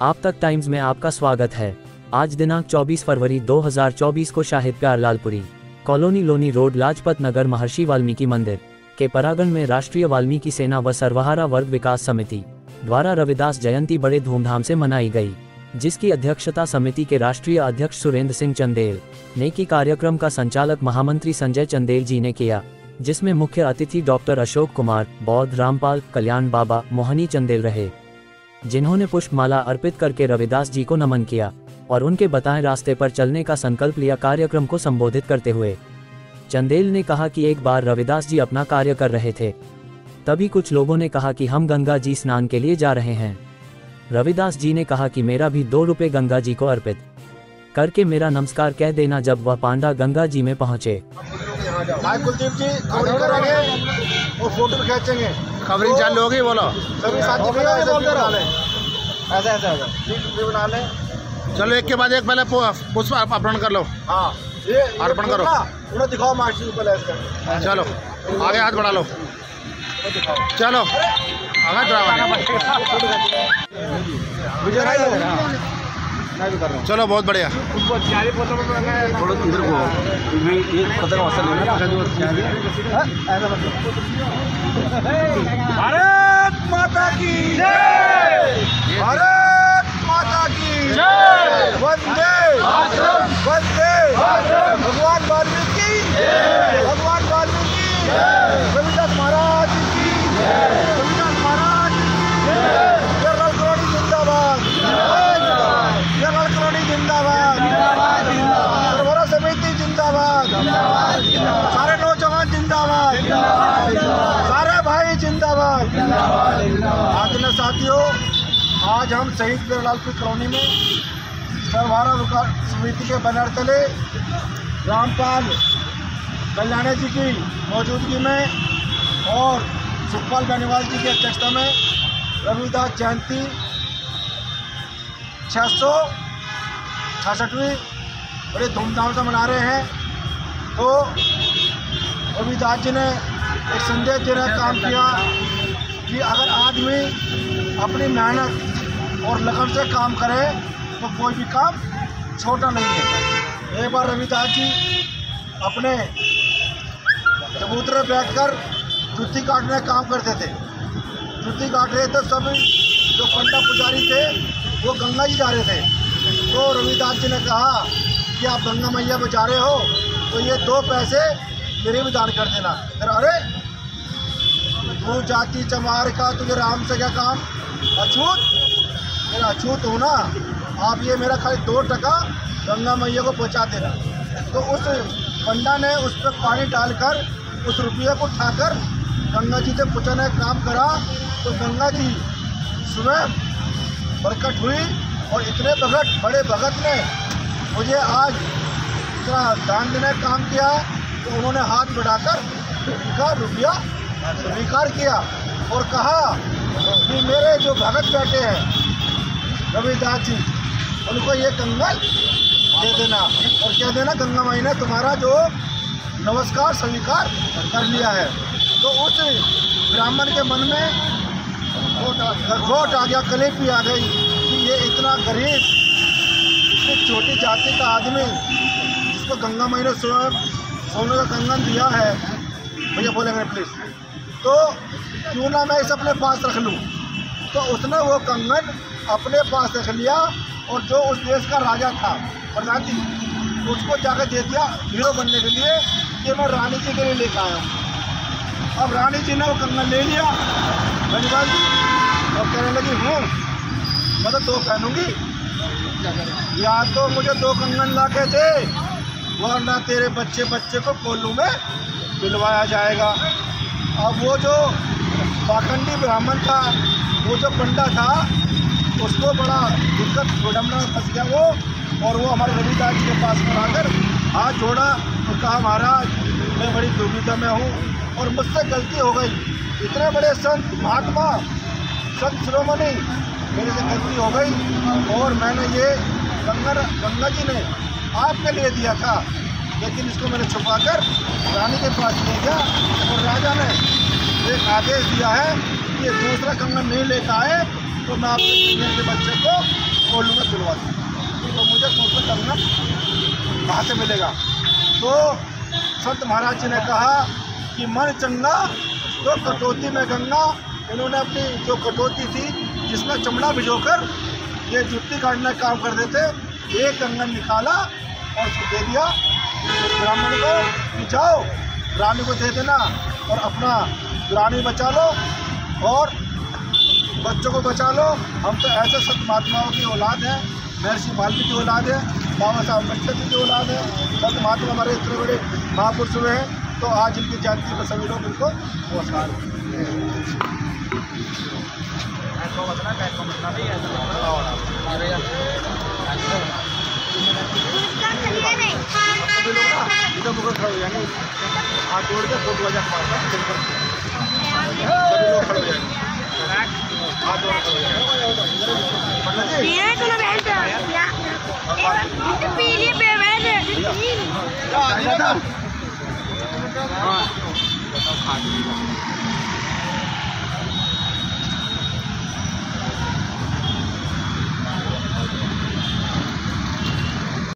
आप तक टाइम्स में आपका स्वागत है। आज दिनांक 24 फरवरी 2024 को शाहिद प्यारलालपुरी कॉलोनी लोनी रोड लाजपत नगर महर्षि वाल्मीकि मंदिर के परागण में राष्ट्रीय वाल्मीकि सेना व सर्वहारा वर्ग विकास समिति द्वारा रविदास जयंती बड़े धूमधाम से मनाई गई, जिसकी अध्यक्षता समिति के राष्ट्रीय अध्यक्ष सुरेंद्र सिंह चंदेल ने की। कार्यक्रम का संचालक महामंत्री संजय चंदेल जी ने किया, जिसमें मुख्य अतिथि डॉक्टर अशोक कुमार, बौद्ध रामपाल, कल्याण बाबा, मोहनी चंदेल रहे, जिन्होंने पुष्पमाला अर्पित करके रविदास जी को नमन किया और उनके बताए रास्ते पर चलने का संकल्प लिया। कार्यक्रम को संबोधित करते हुए चंदेल ने कहा कि एक बार रविदास जी अपना कार्य कर रहे थे, तभी कुछ लोगों ने कहा कि हम गंगा जी स्नान के लिए जा रहे हैं। रविदास जी ने कहा कि मेरा भी 2 रुपए गंगा जी को अर्पित करके मेरा नमस्कार कह देना। जब वह पांडा गंगा जी में पहुंचे, कुलदीप जी कवरिंग करेंगे और फोटो भी खींचेंगे। कवरिंग चालू होगी, बोलो सभी साथी भैया ऐसे बना लें, ऐसा बना लें। चलो एक के बाद एक, पहले पुष्प अर्पण कर लो। हाँ, ये अर्पण करो, उन्हें दिखाओ मार्च पहले इसका। चलो आगे हाथ बढ़ा लो, चलो आगे चलो, बहुत बढ़िया। भारत माता की जय, भारत माता की जय, वंदे वंदे, भगवान वाल्मीकि, भगवान वाल्मीकि, रविदास महाराज की, रविदास महाराज की, जयलाल कॉलोनी जिंदाबाद, जयलाल कॉलोनी जिंदाबाद, सरवरा समिति जिंदाबाद, सारे नौजवान जिंदाबाद, सारे भाई जिंदाबाद। आदरणीय साथियों, आज हम शहीद प्यारलालपुरी कॉलोनी में सर्वहारा विकास समिति के बैनर तले रामपाल कल्याणी जी की मौजूदगी में और सुखपाल बेनीवाल जी की अध्यक्षता में रविदास जयंती 666वीं बड़े धूमधाम से मना रहे हैं। तो रविदास जी ने एक संदेश देने का काम किया कि अगर आदमी अपनी मेहनत और लगन से काम करे तो कोई भी काम छोटा नहीं है। एक बार रविदास जी अपने चबूतरे बैठकर जुत्ती काटने का काम करते थे। जुत्ती काट रहे थे, सब जो पंडा पुजारी थे वो गंगा जी जा रहे थे। तो रविदास जी ने कहा कि आप गंगा मैया में जा रहे हो तो ये 2 पैसे मेरे भी दान कर देना। अरे तू जाति चमार का, तुझे राम से क्या काम, अछूत, मेरा अछूत हो ना, आप ये मेरा खाली 2 टका गंगा मैया को पहुंचा देना। तो उस पंडा ने उस पर पानी डालकर उस रुपये को उठाकर गंगा जी से पहुँचाने का काम करा। तो गंगा जी सुबह प्रकट हुई और इतने बड़े भगत ने मुझे आज इतना दान देने का काम किया। तो उन्होंने हाथ बढ़ाकर उनका रुपया स्वीकार किया और कहा कि मेरे जो भगत बैठे हैं रविदास जी, उनको ये कंगन दे देना और कह देना गंगा माई ने तुम्हारा जो नमस्कार स्वीकार कर लिया है। तो उस ब्राह्मण के मन में खोट आ गया, कलेपी आ गई कि ये इतना गरीब, इतनी छोटी जाति का आदमी जिसको गंगा माई ने सोने का कंगन दिया है, भैया बोलेंगे प्लीज़, तो क्यों ना मैं इसे अपने पास रख लूँ। तो उसने वो कंगन अपने पास रख लिया और जो उस देश का राजा था प्रजाति, उसको जाकर दे दिया हीरो बनने के लिए कि मैं रानी जी के लिए लेकर आया हूँ। अब रानी जी ने वो कंगन ले लिया बेनीवाल जी और कहने लगी मैं तो 2 पहनूंगी, या तो मुझे 2 कंगन ला के दे वरना तेरे बच्चे को कोल्लू में पिलवाया जाएगा। अब वो जो पाखंडी ब्राह्मण था, वो जो पंडा था, उसको बड़ा दिक्कत विडम्बना में फंस गया वो, और वो हमारे रविदास जी के पास में आकर हाथ जोड़ा और कहा महाराज मैं बड़ी दुविधा में हूँ और मुझसे गलती हो गई। इतने बड़े संत महात्मा संत शिरोमणि, मेरे से गलती हो गई और मैंने ये गंगा जी ने आपके लिए दिया था, लेकिन इसको मैंने छुपाकर रानी के पास ले गया और राजा ने एक आदेश दिया है कि ये दूसरा कंगन नहीं लेकर आए तो मैं आपके सीनियर के बच्चे को कोल्लू में दिलवा दूँ। तो मुझे दूसरा कंगन कहाँ से मिलेगा? तो संत महाराज जी ने कहा कि मन चंगा तो कटौती में गंगा। इन्होंने अपनी जो कटौती थी जिसमें चमड़ा भिजोकर ये जुत्ती काटने का काम करते थे, एक कंगन निकाला और उसको दे दिया ब्राह्मण को कि जाओ रानी को दे देना और अपना रानी बचा लो और बच्चों को बचा लो। हम तो ऐसे संत महात्माओं की औलाद हैं, महर्षि वाल्मीकि की औलाद है, बाबा साहब अम्बेडकर की औलाद है। संत महात्मा हमारे इतने बड़े महापुरुष हुए हैं, तो आज इनकी जयंती पर सभी लोग इनको नमस्कार। इधर मुकर खड़े हो जाएंगे, हाथ जोड़ के फोटो आ जाए, सभी लोग खड़े हो जाएंगे, हाथ जोड़ खड़े हो जाएंगे।